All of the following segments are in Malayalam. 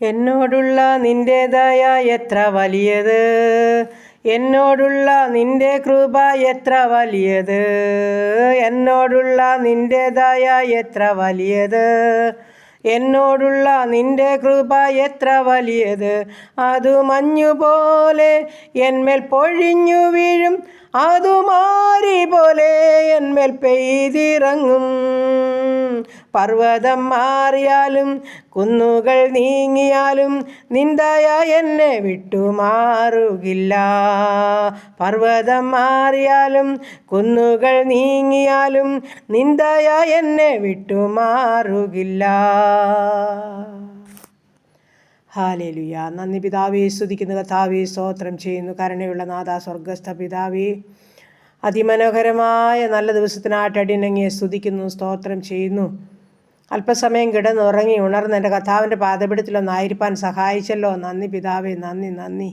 എന്നോടുള്ള നിന്റെ ദയ എത്ര വലിയത്, എന്നോടുള്ള നിന്റെ കൃപ എത്ര വലിയത്, എന്നോടുള്ള നിന്റെ ദയ എത്ര വലിയത്, എന്നോടുള്ള നിന്റെ കൃപ എത്ര വലിയത്. അതു മഞ്ഞുപോലെ എന്മേൽ പൊഴിഞ്ഞു വീഴും, അതു മാരി പോലെ എന്മേൽ പെയ്തിറങ്ങും. പർവ്വതം മാറിയാലും കുന്നുകൾ നീങ്ങിയാലും നിന്ദയ എന്നെ വിട്ടുമാറുകില്ല. പർവ്വതം മാറിയാലും കുന്നുകൾ നീങ്ങിയാലും നിന്ദയ എന്നെ വിട്ടുമാറുകില്ല. ഹല്ലേലൂയ. നന്ദി പിതാവേ, സ്തുതിക്കുന്നു കർത്താവേ, സ്തോത്രം ചെയ്യുന്നു. കരുണയുള്ള നാഥ, സ്വർഗസ്ഥ പിതാവേ, അതിമനോഹരമായ നല്ല ദിവസത്തിനായിട്ട് അടിയനങ്ങിയെ സ്തുതിക്കുന്നു, സ്തോത്രം ചെയ്യുന്നു. അല്പസമയം കിടന്നുറങ്ങി ഉണർന്ന് എൻ്റെ കർത്താവിൻ്റെ പാദപീഠത്തിലൊന്നായിരിക്കാൻ സഹായിച്ചല്ലോ. നന്ദി പിതാവേ, നന്ദി നന്ദി.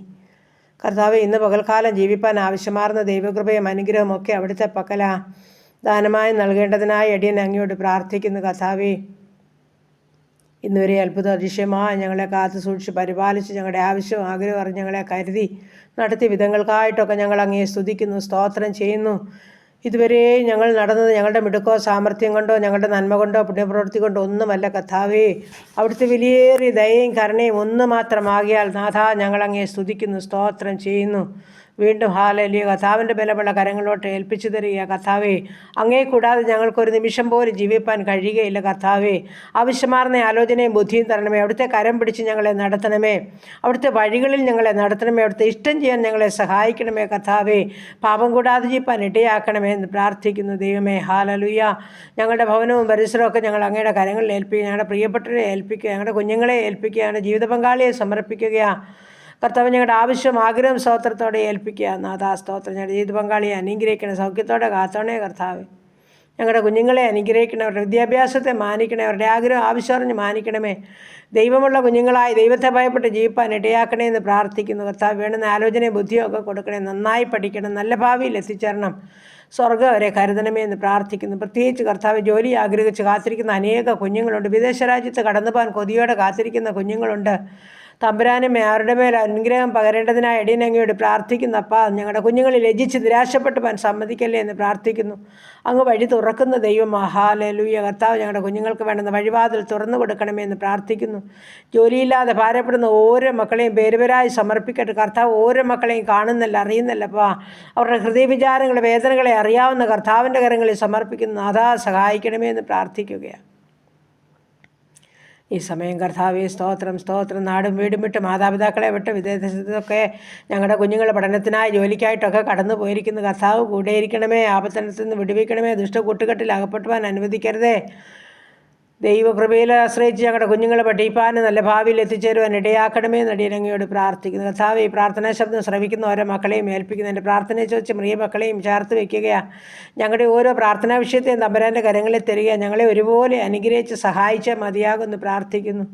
കർത്താവേ, ഇന്ന് പകൽക്കാലം ജീവിപ്പാൻ ആവശ്യമാർന്ന ദൈവകൃപയും അനുഗ്രഹവും ഒക്കെ അവിടുത്തെ പക്കല ദാനമായി നൽകേണ്ടതിനായി അടിയൻ അങ്ങയോട് പ്രാർത്ഥിക്കുന്നു. കർത്താവേ, ഇന്നുവരെ അത്ഭുത അതിശയമായി ഞങ്ങളെ കാത്തു സൂക്ഷിച്ച് പരിപാലിച്ച് ഞങ്ങളുടെ ആവശ്യവും ആഗ്രഹം അറിഞ്ഞ് ഞങ്ങളെ കരുതി നടത്തിയ വിധങ്ങൾക്കായിട്ടൊക്കെ ഞങ്ങൾ അങ്ങയെ സ്തുതിക്കുന്നു, സ്തോത്രം ചെയ്യുന്നു. ഇതുവരെ ഞങ്ങൾ നടന്നത് ഞങ്ങളുടെ മിടുക്കോ സാമർഥ്യം കൊണ്ടോ ഞങ്ങളുടെ നന്മ കൊണ്ടോ പുണ്യപ്രവൃത്തി കൊണ്ടോ ഒന്നുമല്ല കർത്താവേ, അവിടുത്തെ വിലയേറിയ ദയയും കരുണയും ഒന്ന് മാത്രമാകിയാൽ നാഥ ഞങ്ങൾ അങ്ങയെ സ്തുതിക്കുന്നു, സ്തോത്രം ചെയ്യുന്നു. വീണ്ടും ഹല്ലേലൂയ. കർത്താവിൻ്റെ ബലമുള്ള കരങ്ങളോട്ട് ഏൽപ്പിച്ചു തരിക കർത്താവേ. അങ്ങേ കൂടാതെ ഞങ്ങൾക്കൊരു നിമിഷം പോലും ജീവിപ്പാൻ കഴിയുകയില്ല കർത്താവേ. ആവശ്യമാർന്ന ആലോചനയും ബുദ്ധിയും തരണമേ. അവിടുത്തെ കരം പിടിച്ച് ഞങ്ങളെ നടത്തണമേ. അവിടുത്തെ വഴികളിൽ ഞങ്ങളെ നടത്തണമേ. അവിടുത്തെ ഇഷ്ടം ചെയ്യാൻ ഞങ്ങളെ സഹായിക്കണമേ കർത്താവേ. പാപം കൂടാതെ ജീവിപ്പാൻ ഇടയാക്കണമേ എന്ന് പ്രാർത്ഥിക്കുന്നു ദൈവമേ. ഹല്ലേലൂയ. ഞങ്ങളുടെ ഭവനവും പരിസരവും ഒക്കെ ഞങ്ങൾ അങ്ങയുടെ കരങ്ങളിൽ ഏൽപ്പിക്കുക, ഞങ്ങളുടെ പ്രിയപ്പെട്ടവരെ ഏൽപ്പിക്കുക, ഞങ്ങളുടെ കുഞ്ഞുങ്ങളെ ഏൽപ്പിക്കുക, ഞങ്ങളുടെ ജീവിത പങ്കാളിയെ സമർപ്പിക്കുകയാണ് കർത്താവ്. ഞങ്ങളുടെ ആവശ്യം ആഗ്രഹം സ്തോത്രത്തോടെ ഏൽപ്പിക്കുക നാഥാ, സ്തോത്രം. ഞങ്ങളുടെ ജീവിത പങ്കാളിയെ അനുഗ്രഹിക്കണം, സൗഖ്യത്തോടെ കാത്തോണേ കർത്താവ്. ഞങ്ങളുടെ കുഞ്ഞുങ്ങളെ അനുഗ്രഹിക്കണേ, അവരുടെ വിദ്യാഭ്യാസത്തെ മാനിക്കണേ, അവരുടെ ആഗ്രഹം ആവശ്യമറിഞ്ഞ് മാനിക്കണമേ. ദൈവമുള്ള കുഞ്ഞുങ്ങളായി ദൈവത്തെ ഭയപ്പെട്ട് ജീവിപ്പാൻ ഇടയാക്കണേ എന്ന് പ്രാർത്ഥിക്കുന്നു കർത്താവ്. വേണ്ടുന്ന ആലോചനയും ബുദ്ധിയും ഒക്കെ കൊടുക്കണേ. നന്നായി പഠിക്കണം, നല്ല ഭാവിയിൽ എത്തിച്ചേരണം, സ്വർഗ്ഗം അവരെ കരുതണമേ എന്ന് പ്രാർത്ഥിക്കുന്നു. പ്രത്യേകിച്ച് കർത്താവ്, ജോലി ആഗ്രഹിച്ച് കാത്തിരിക്കുന്ന അനേക കുഞ്ഞുങ്ങളുണ്ട്. വിദേശ രാജ്യത്ത് കടന്നു പോകാൻ കൊതിയോടെ കാത്തിരിക്കുന്ന കുഞ്ഞുങ്ങളുണ്ട്. തമ്പുരാനുമേ, അവരുടെ മേൽ അനുഗ്രഹം പകരേണ്ടതിനായി അടിയനങ്ങയോട് പ്രാർത്ഥിക്കുന്നപ്പാ. ഞങ്ങളുടെ കുഞ്ഞുങ്ങളിൽ ലജ്ജിച്ച് നിരാശപ്പെട്ടു പോകാൻ സമ്മതിക്കല്ലേ എന്ന് പ്രാർത്ഥിക്കുന്നു. അങ്ങ് വഴി തുറക്കുന്ന ദൈവം. ഹല്ലേലൂയ. കർത്താവ്, ഞങ്ങളുടെ കുഞ്ഞുങ്ങൾക്ക് വേണ്ടുന്ന വഴിവാതിൽ തുറന്നു കൊടുക്കണമേ എന്ന് പ്രാർത്ഥിക്കുന്നു. ജോലിയില്ലാതെ ഭാരപ്പെടുന്ന ഓരോ മക്കളെയും പേരുപേരായി സമർപ്പിക്കട്ടെ കർത്താവ്. ഓരോ മക്കളെയും കാണുന്നില്ല, അറിയുന്നില്ലപ്പാ. അവരുടെ ഹൃദയവിചാരങ്ങളെ, വേദനകളെ അറിയാവുന്ന കർത്താവിൻ്റെ കരങ്ങളിൽ സമർപ്പിക്കുന്നു. അതാ സഹായിക്കണമേ എന്ന് പ്രാർത്ഥിക്കുകയാണ്. ഈ സമയം കർത്താവേ, സ്തോത്രം സ്തോത്രം. നാടും വീടും വിട്ട് മാതാപിതാക്കളെ വിട്ട് വിദേശത്തൊക്കെ ഞങ്ങളുടെ കുഞ്ഞുങ്ങൾ പഠനത്തിനായി ജോലിക്കായിട്ടൊക്കെ കടന്നു പോയിരിക്കുന്നു. കർത്താവ് കൂടെയിരിക്കണമേ. ആപത്തനത്തിൽ നിന്ന് വിടുവിക്കണമേ. ദുഷ്ടകൂട്ടുകെട്ടിൽ അകപ്പെട്ടുവാൻ അനുവദിക്കരുതേ. ദൈവകൃപയിൽ ആശ്രയിച്ച് ഞങ്ങളുടെ കുഞ്ഞുങ്ങളെ പഠിപ്പാനും നല്ല ഭാവിയിൽ എത്തിച്ചേരുവാൻ ഇടയാക്കണമേ എന്ന് അടിയനങ്ങയോട് പ്രാർത്ഥിക്കുന്നു. കർത്താവ്, ഈ പ്രാർത്ഥനാ ശബ്ദം ശ്രവിക്കുന്ന ഓരോ മക്കളെയും ഏൽപ്പിക്കുന്നു. എൻ്റെ പ്രാർത്ഥനയെ ചോദിച്ച് പ്രിയ മക്കളെയും ചേർത്ത് വയ്ക്കുകയാണ്. ഞങ്ങളുടെ ഓരോ പ്രാർത്ഥനാ വിഷയത്തെയും തമ്പുരാൻ്റെ കരങ്ങളിൽ തരിക. ഞങ്ങളെ ഒരുപോലെ അനുഗ്രഹിച്ച് സഹായിച്ചാൽ മതിയാകുമെന്ന് പ്രാർത്ഥിക്കുന്നു.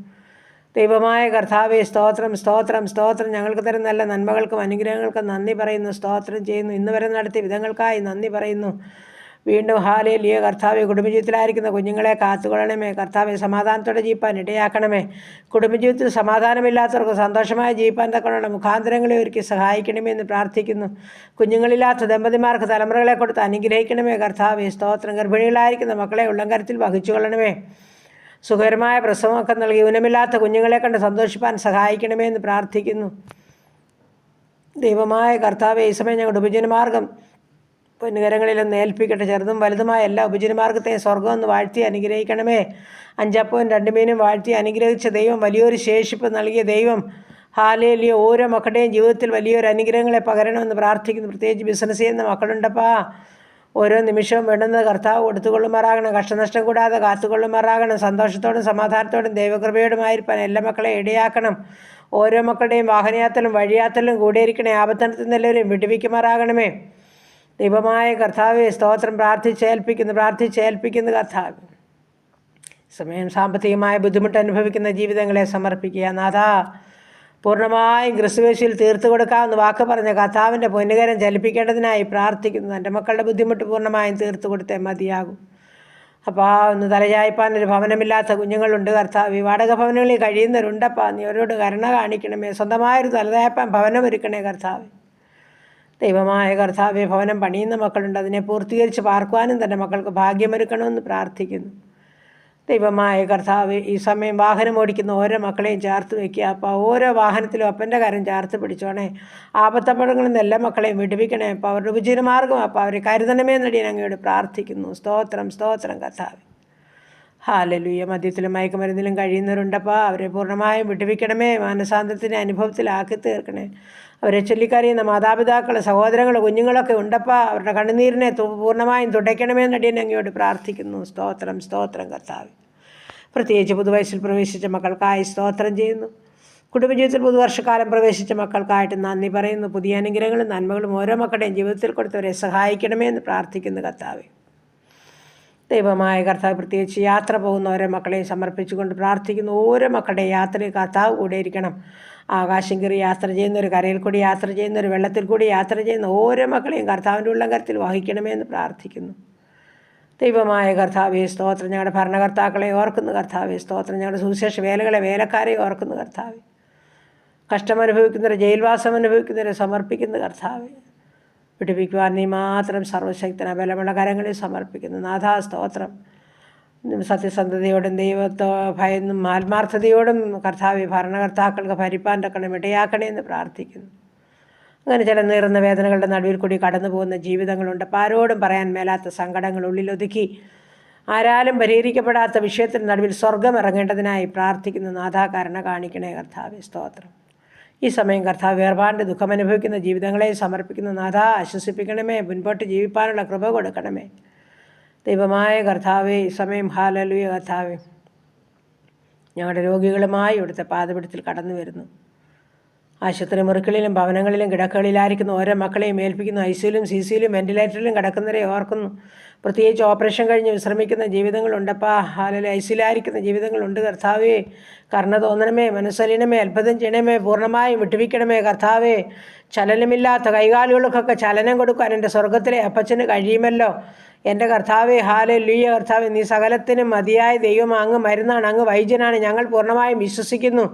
ദൈവമായ കർത്താവേ, സ്തോത്രം സ്തോത്രം സ്തോത്രം. ഞങ്ങൾക്ക് തരുന്ന നല്ല നന്മകൾക്കും അനുഗ്രഹങ്ങൾക്കും നന്ദി പറയുന്നു, സ്തോത്രം ചെയ്യുന്നു. ഇന്ന് വരെ നടത്തിയ വിധങ്ങൾക്കായി നന്ദി പറയുന്നു. വീണ്ടും ഹല്ലേലൂയ. കർത്താവെ, കുടുംബജീവിതത്തിലായിരിക്കുന്ന കുഞ്ഞുങ്ങളെ കാത്തുകൊള്ളണമേ. കർത്താവെ, സമാധാനത്തോടെ ജീവിപ്പാൻ ഇടയാക്കണമേ. കുടുംബജീവിതത്തിൽ സമാധാനമില്ലാത്തവർക്ക് സന്തോഷമായി ജീവിപ്പാൻ തക്കവണ്ണം മുഖാന്തരങ്ങളെ ഒരുക്കി സഹായിക്കണമേ എന്ന് പ്രാർത്ഥിക്കുന്നു. കുഞ്ഞുങ്ങളില്ലാത്ത ദമ്പതിമാർക്ക് തലമുറകളെ കൊടുത്ത് അനുഗ്രഹിക്കണമേ കർത്താവെ, സ്തോത്രം. ഗർഭിണികളായിരിക്കുന്ന മക്കളെ ഉള്ളംകരത്തിൽ വഹിച്ചു കൊള്ളണമേ. സുഖകരമായ പ്രസവമൊക്കെ നൽകി ഊനമില്ലാത്ത കുഞ്ഞുങ്ങളെ കണ്ട് സന്തോഷിപ്പാൻ സഹായിക്കണമേ എന്ന് പ്രാർത്ഥിക്കുന്നു. ദൈവമായ കർത്താവെ, ഈ സമയം ഞങ്ങളുടെ ഉപജീവനമാർഗം പൊന്നുകരങ്ങളിലൊന്ന് ഏൽപ്പിക്കട്ടെ. ചെറുതും വലുതുമായ എല്ലാ ഉപജീവനമാർഗത്തെയും സ്വർഗ്ഗം ഒന്ന് വാഴ്ത്തി അനുഗ്രഹിക്കണമേ. 5 അപ്പവും 2 മീനും വാഴ്ത്തി അനുഗ്രഹിച്ച ദൈവം, വലിയൊരു ശേഷിപ്പ് നൽകിയ ദൈവം, ഹല്ലേലൂയ. ഓരോ മക്കളുടെയും ജീവിതത്തിൽ വലിയൊരു അനുഗ്രഹങ്ങളെ പകരണമെന്ന് പ്രാർത്ഥിക്കുന്നു. പ്രത്യേകിച്ച് ബിസിനസ് ചെയ്യുന്ന മക്കളുണ്ടപ്പാ. ഓരോ നിമിഷവും വേണ്ടുന്നത് കർത്താവ് കൊടുത്തുകൊള്ളുമാറാകണം. കഷ്ടനഷ്ടം കൂടാതെ കാത്തുകൊള്ളുമാറാകണം. സന്തോഷത്തോടും സമാധാനത്തോടും ദൈവകൃപയോടുമായിരിക്കാൻ എല്ലാ മക്കളെ ഇടയാക്കണം. ഓരോ മക്കളുടെയും വാഹനയാത്രയിലും വഴിയാത്രയിലും കൂടെയിരിക്കണേ. ആപത്തനത്തിൽ നിന്ന് എല്ലാവരെയും വിടുവിക്കുമാറാകണമേ. ദൈവമായ കർത്താവെ, സ്തോത്രം. പ്രാർത്ഥിച്ചേൽപ്പിക്കുന്നു കർത്താവ്. സമയം സാമ്പത്തികമായ ബുദ്ധിമുട്ട് അനുഭവിക്കുന്ന ജീവിതങ്ങളെ സമർപ്പിക്കുക നാഥാ. പൂർണ്ണമായും ക്രിസ്തുവേശുവിൽ തീർത്തു കൊടുക്കാമെന്ന് വാക്ക് പറഞ്ഞ കർത്താവിൻ്റെ പൊന്നുകരം ചലിപ്പിക്കേണ്ടതിനായി പ്രാർത്ഥിക്കുന്നു. എൻ്റെ മക്കളുടെ ബുദ്ധിമുട്ട് പൂർണ്ണമായും തീർത്തു കൊടുത്തേ മതിയാകും. അപ്പോൾ ഒന്ന് തലചായ്പാനൊരു ഭവനമില്ലാത്ത കുഞ്ഞുങ്ങളുണ്ട് കർത്താവ്. വാടക ഭവനങ്ങളിൽ കഴിയുന്നവരുണ്ടപ്പാ, നീ അവരോട് കരുണ കാണിക്കണമേ. സ്വന്തമായൊരു തലചായ്പാൻ ഭവനം ഒരുക്കണേ കർത്താവ്. ദൈവമായ കർത്താവെ, ഭവനം പണിയുന്ന മക്കളുണ്ട്, അതിനെ പൂർത്തീകരിച്ച് പാർക്കുവാനും തന്നെ മക്കൾക്ക് ഭാഗ്യമൊരുക്കണമെന്ന് പ്രാർത്ഥിക്കുന്നു. ദൈവമായ കർത്താവ്, ഈ സമയം വാഹനം ഓടിക്കുന്ന ഓരോ മക്കളെയും ചേർത്ത് വയ്ക്കുക. അപ്പോൾ ഓരോ വാഹനത്തിലും അപ്പൻ്റെ കാര്യം ചേർത്ത് പിടിച്ചോണേ. ആപത്തപ്പഴങ്ങളിൽ നിന്ന് എല്ലാ മക്കളെയും വിടുവിക്കണേ. അപ്പോൾ അവരുടെ ഉപജീവനമാർഗ്ഗം അപ്പോൾ അവരെ കരുതണമേ എന്നടിയാൻ അങ്ങയോട് പ്രാർത്ഥിക്കുന്നു. സ്തോത്രം സ്തോത്രം കർത്താവ്. ഹല്ലേലൂയ. മദ്യത്തിലും മയക്കുമരുന്നിലും കഴിയുന്നവരുണ്ടപ്പോൾ അവരെ പൂർണ്ണമായും വിടുവിക്കണമേ. മാനസാന്തരത്തിൻ്റെ അനുഭവത്തിലാക്കി തീർക്കണേ. അവരെ ചൊല്ലിക്കറിയുന്ന മാതാപിതാക്കൾ, സഹോദരങ്ങൾ, കുഞ്ഞുങ്ങളൊക്കെ ഉണ്ടപ്പോൾ അവരുടെ കണ്ണുനീരിനെ പൂർണ്ണമായും തുടയ്ക്കണമേ എന്നടിയൻ അങ്ങയോട് പ്രാർത്ഥിക്കുന്നു. സ്തോത്രം സ്തോത്രം കർത്താവ്. പ്രത്യേകിച്ച് പുതുവയസ്സിൽ പ്രവേശിച്ച മക്കൾക്കായി സ്തോത്രം ചെയ്യുന്നു. കുടുംബജീവിതത്തിൽ പുതുവർഷക്കാലം പ്രവേശിച്ച മക്കൾക്കായിട്ട് നന്ദി പറയുന്നു. പുതിയ അനുഗ്രഹങ്ങളും നന്മകളും ഓരോ മക്കളുടെയും ജീവിതത്തിൽ കൊടുത്തവരെ സഹായിക്കണമേ എന്ന് പ്രാർത്ഥിക്കുന്നു കർത്താവ്. ദൈവമായ കർത്താവ്, പ്രത്യേകിച്ച് യാത്ര പോകുന്ന ഓരോ മക്കളെയും സമർപ്പിച്ചുകൊണ്ട് പ്രാർത്ഥിക്കുന്നു. ഓരോ മക്കളുടെ യാത്രയിൽ കർത്താവ് കൂടെ ഇരിക്കണം. ആകാശം കയറി യാത്ര ചെയ്യുന്നവർ, കരയിൽ കൂടി യാത്ര ചെയ്യുന്നവർ, വെള്ളത്തിൽ കൂടി യാത്ര ചെയ്യുന്ന ഓരോ മക്കളെയും കർത്താവിൻ്റെ ഉള്ളംകരത്തിൽ വഹിക്കണമേ എന്ന് പ്രാർത്ഥിക്കുന്നു. ദൈവമായ കർത്താവേ സ്തോത്രം. ഞങ്ങളുടെ ഭരണകർത്താക്കളെ ഓർക്കുന്നു കർത്താവേ സ്തോത്രം. ഞങ്ങളുടെ സുവിശേഷ വേലക്കാരെ ഓർക്കുന്നു കർത്താവേ. കഷ്ടമനുഭവിക്കുന്നവരെ, ജയിൽവാസം അനുഭവിക്കുന്നവരെ സമർപ്പിക്കുന്നു കർത്താവേ. വിടുവിക്കുവാൻ നീ മാത്രം സർവശക്തന ബലമുള്ള കരങ്ങളിൽ സമർപ്പിക്കുന്നു. നാഥാ സ്തോത്രം. സത്യസന്ധതയോടും ദൈവത്തോ ഭയന്നും ആത്മാർത്ഥതയോടും കർത്താവ് ഭരണകർത്താക്കൾക്ക് ഭരിപ്പാൻ തക്കണം ഇടയാക്കണേ എന്ന് പ്രാർത്ഥിക്കുന്നു. അങ്ങനെ ചില നീറുന്ന വേദനകളുടെ നടുവിൽ കൂടി കടന്നു പോകുന്ന ജീവിതങ്ങളുണ്ട്. അപ്പോൾ ആരോടും പറയാൻ മേലാത്ത സങ്കടങ്ങൾ ഉള്ളിലൊതുക്കി ആരാലും പരിഹരിക്കപ്പെടാത്ത വിഷയത്തിന് നടുവിൽ സ്വർഗം ഇറങ്ങേണ്ടതിനായി പ്രാർത്ഥിക്കുന്നു. നാഥാ കരുണ കാണിക്കണേ കർത്താവേ സ്തോത്രം. ഈ സമയം കർത്താവ് വേർപാടിൻ്റെ ദുഃഖമനുഭവിക്കുന്ന ജീവിതങ്ങളെ സമർപ്പിക്കുന്നു. നാഥാ ആശ്വസിപ്പിക്കണമേ. മുൻപോട്ട് ജീവിപ്പാനുള്ള കൃപ കൊടുക്കണമേ. ദൈവമായ കർത്താവേ, ഈ സമയം ഹല്ലേലൂയ കർത്താവേ, ഞങ്ങളുടെ രോഗികളുമായി ഇവിടുത്തെ പാദപീഠത്തിൽ കടന്നു വരുന്നു. ആശുപത്രി മുറികളിലും ഭവനങ്ങളിലും കിടക്കകളിലായിരിക്കുന്ന ഓരോ മക്കളെയും ഏൽപ്പിക്കുന്നു. ഐസിയിലും സിസിയിലും വെൻറ്റിലേറ്ററിലും കിടക്കുന്നവരെ ഓർക്കുന്നു. പ്രത്യേകിച്ച് ഓപ്പറേഷൻ കഴിഞ്ഞ് വിശ്രമിക്കുന്ന ജീവിതങ്ങളുണ്ടപ്പാ. ഹാലല് ഐസിയിലായിരിക്കുന്ന ജീവിതങ്ങളുണ്ട് കർത്താവേ. കരുണ തോന്നണമേ, മനസ്സലിയണമേ, അത്ഭുതം ചെയ്യണമേ, പൂർണ്ണമായും വിട്ടുവിക്കണമേ കർത്താവേ. ചലനമില്ലാത്ത കൈകാലുകൾക്കൊക്കെ ചലനം കൊടുക്കാൻ എൻ്റെ സ്വർഗത്തിലെ അപ്പച്ചന് കഴിയുമല്ലോ. എൻ്റെ കർത്താവേ ഹല്ലേലൂയ കർത്താവേ, നീ സകലത്തിനും മതിയായ ദൈവം, അങ്ങ് മരുന്നാണ്, അങ്ങ് വൈദ്യനാണ്, ഞങ്ങൾ പൂർണ്ണമായും വിശ്വസിക്കുന്നു.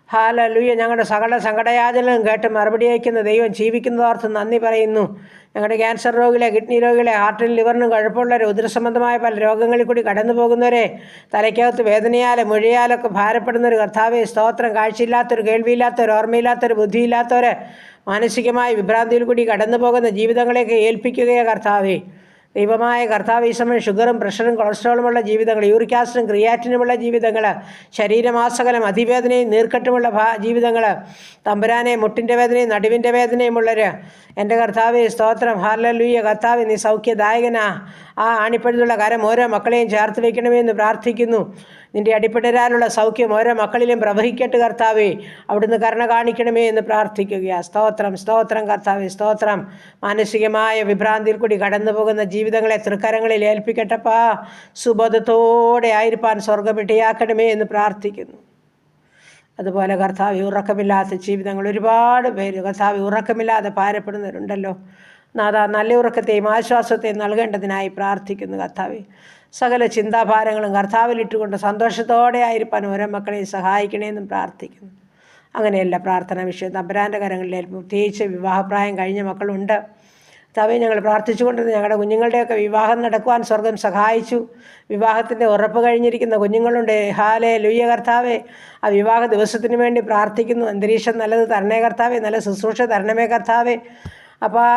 ഹല്ലേലൂയ. ഞങ്ങളുടെ സകല സങ്കടയാചനകളും കേട്ട് മറുപടി അയക്കുന്ന ദൈവം ജീവിക്കുന്നതോർത്ത് നന്ദി പറയുന്നു. ഞങ്ങളുടെ ക്യാൻസർ രോഗികളെ, കിഡ്നി രോഗികളെ, ഹാർട്ടിനും ലിവറിനും കുഴപ്പമുള്ളവരെ, ഉദരസംബന്ധമായ പല രോഗങ്ങളിൽ കൂടി കടന്നു പോകുന്നവരെ, തലയ്ക്കകത്ത് വേദനയാലും മുഴയാലൊക്കെ ഭാരപ്പെടുന്നൊരു കർത്താവേ സ്തോത്രം. കാഴ്ചയില്ലാത്തൊരു, കേൾവിയില്ലാത്തൊരു, ഓർമ്മയില്ലാത്തൊരു, ബുദ്ധിയില്ലാത്തവരെ, മാനസികമായ വിഭ്രാന്തിയിൽ കൂടി കടന്നു പോകുന്ന ജീവിതങ്ങളെയൊക്കെ ഏൽപ്പിക്കുകയാണ് കർത്താവേ. ദൈവമായ കർത്താവ്, ഈ സമയം ഷുഗറും പ്രഷറും കൊളസ്ട്രോളുമുള്ള ജീവിതങ്ങൾ, യൂറിക് ആസിഡും ക്രിയാറ്റിനുമുള്ള ജീവിതങ്ങൾ, ശരീരമാസകലം അതിവേദനയും നീർക്കെട്ടുമുള്ള ജീവിതങ്ങൾ, തമ്പുരാനെ മുട്ടിൻ്റെ വേദനയും നടുവിൻ്റെ വേദനയുമുള്ളവർ, എൻ്റെ കർത്താവേ സ്തോത്രം. ഹല്ലേലൂയ കർത്താവേ, നീ സൗഖ്യദായകനാ. ആ ആണിപ്പഴുതുള്ള കരം ഓരോ മക്കളെയും ചേർത്ത് വയ്ക്കണമേ എന്ന് പ്രാർത്ഥിക്കുന്നു. നിൻ്റെ അടിപ്പിടരാനുള്ള സൗഖ്യം ഓരോ മക്കളിലും പ്രവഹിക്കട്ടെ കർത്താവേ. അവിടുന്ന് കരുണ കാണിക്കണമേ എന്ന് പ്രാർത്ഥിക്കുകയാണ്. സ്തോത്രം സ്തോത്രം കർത്താവേ സ്തോത്രം. മാനസികമായ വിഭ്രാന്തിയിൽ കൂടി കടന്നു പോകുന്ന ജീവിതങ്ങളെ തൃക്കരങ്ങളിൽ ഏൽപ്പിക്കട്ടപ്പാ. സുബോധത്തോടെ ആയിരിക്കാൻ സ്വർഗമിട്ടയാക്കണമേ എന്ന് പ്രാർത്ഥിക്കുന്നു. അതുപോലെ കർത്താവ്, ഉറക്കമില്ലാത്ത ജീവിതങ്ങൾ ഒരുപാട് പേര് കർത്താവ് ഉറക്കമില്ലാതെ ഭാരപ്പെടുന്നവരുണ്ടല്ലോ. നാഥാ, നല്ല ഉറക്കത്തെയും ആശ്വാസത്തെയും നൽകേണ്ടതിനായി പ്രാർത്ഥിക്കുന്നു കർത്താവേ. സകല ചിന്താഭാരങ്ങളും കർത്താവിലിട്ടുകൊണ്ട് സന്തോഷത്തോടെ ആയിരിക്കാൻ ഓരോ മക്കളെയും സഹായിക്കണമെന്നും പ്രാർത്ഥിക്കുന്നു. അങ്ങനെയല്ല പ്രാർത്ഥന വിഷയം തമ്പുരാൻ്റെ കരങ്ങളിൽ. പ്രത്യേകിച്ച് വിവാഹപ്രായം കഴിഞ്ഞ മക്കളുണ്ട് കർത്താവേ. ഞങ്ങൾ പ്രാർത്ഥിച്ചുകൊണ്ടിരുന്ന ഞങ്ങളുടെ കുഞ്ഞുങ്ങളുടെയൊക്കെ വിവാഹം നടക്കുവാൻ സ്വർഗം സഹായിച്ചു. വിവാഹത്തിൻ്റെ ഉറപ്പ് കഴിഞ്ഞിരിക്കുന്ന കുഞ്ഞുങ്ങളുണ്ട്. ഹല്ലേലൂയ കർത്താവേ. ആ വിവാഹ ദിവസത്തിന് വേണ്ടി പ്രാർത്ഥിക്കുന്നു. അന്തരീക്ഷം നല്ലത് തരണേ കർത്താവേ. നല്ല ശുശ്രൂഷ തരണമേ കർത്താവേ. അപ്പോൾ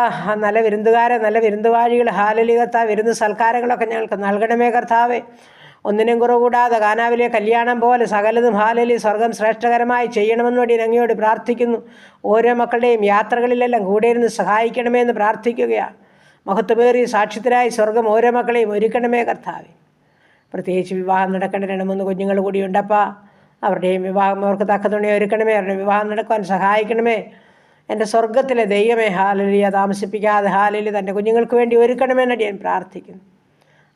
നല്ല വിരുന്നുകാരെ, നല്ല വിരുന്നുവാഴികൾ, ഹല്ലേലൂയ കർത്താവേ, വിരുന്ന് സൽക്കാരങ്ങളൊക്കെ ഞങ്ങൾക്ക് നൽകണമേ കർത്താവേ. ഒന്നിനും കുറവ് കൂടാതെ കാനാവിലെ കല്യാണം പോലെ സകലതും ഹല്ലേലൂയ സ്വർഗം ശ്രേഷ്ഠകരമായി ചെയ്യണമെന്ന് വേണ്ടി അങ്ങയോട് പ്രാർത്ഥിക്കുന്നു. ഓരോ മക്കളുടെയും യാത്രകളിലെല്ലാം കൂടെ ഇരുന്ന് സഹായിക്കണമേ എന്ന് പ്രാർത്ഥിക്കുകയാണ്. മഹത്വമേറിയ സാക്ഷ്യത്തിനായി സ്വർഗം ഓരോ മക്കളെയും ഒരുക്കണമേ കർത്താവേ. പ്രത്യേകിച്ച് വിവാഹം നടക്കേണ്ട 2-3 കുഞ്ഞുങ്ങൾ കൂടിയുണ്ടപ്പാ. അവരുടെയും വിവാഹം അവർക്ക് തക്ക തുണി ഒരുക്കണമേ. അവരുടെ വിവാഹം നടക്കുവാൻ സഹായിക്കണമേ. എൻ്റെ സ്വർഗത്തിലെ ദൈവമേ ഹല്ലേലൂയ, താമസിപ്പിക്കാതെ ഹല്ലേലൂയ തൻ്റെ കുഞ്ഞുങ്ങൾക്ക് വേണ്ടി ഒരുക്കണമെന്ന് ഞാൻ പ്രാർത്ഥിക്കുന്നു.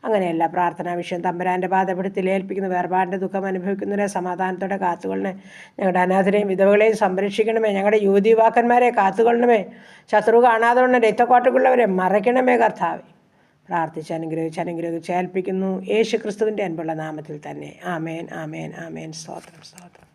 അങ്ങനെയല്ല പ്രാർത്ഥനാ വിഷയം തമ്പുരാൻ്റെ പാദപീഠത്തിൽ ഏൽപ്പിക്കുന്ന വേർപാടിൻ്റെ ദുഃഖം അനുഭവിക്കുന്നവരെ സമാധാനത്തോടെ കാത്തുകൊള്ളണമേ. ഞങ്ങളുടെ അനാഥരെയും വിധവകളെയും സംരക്ഷിക്കണമേ. ഞങ്ങളുടെ യുവതീവാക്കന്മാരെ കാത്തുകൊള്ളണമേ. ശത്രു കാണാതെ കൊണ്ട് രക്തക്കോട്ടക്കുള്ളവരെ മറയ്ക്കണമേ കർത്താവേ. പ്രാർത്ഥിച്ച് അനുഗ്രഹിച്ച് ഏൽപ്പിക്കുന്നു യേശു ക്രിസ്തുവിൻ്റെ അൻപുള്ള നാമത്തിൽ തന്നെ. ആമേൻ, ആമേൻ, ആമേൻ. സ്തോത്രം, സ്തോത്രം.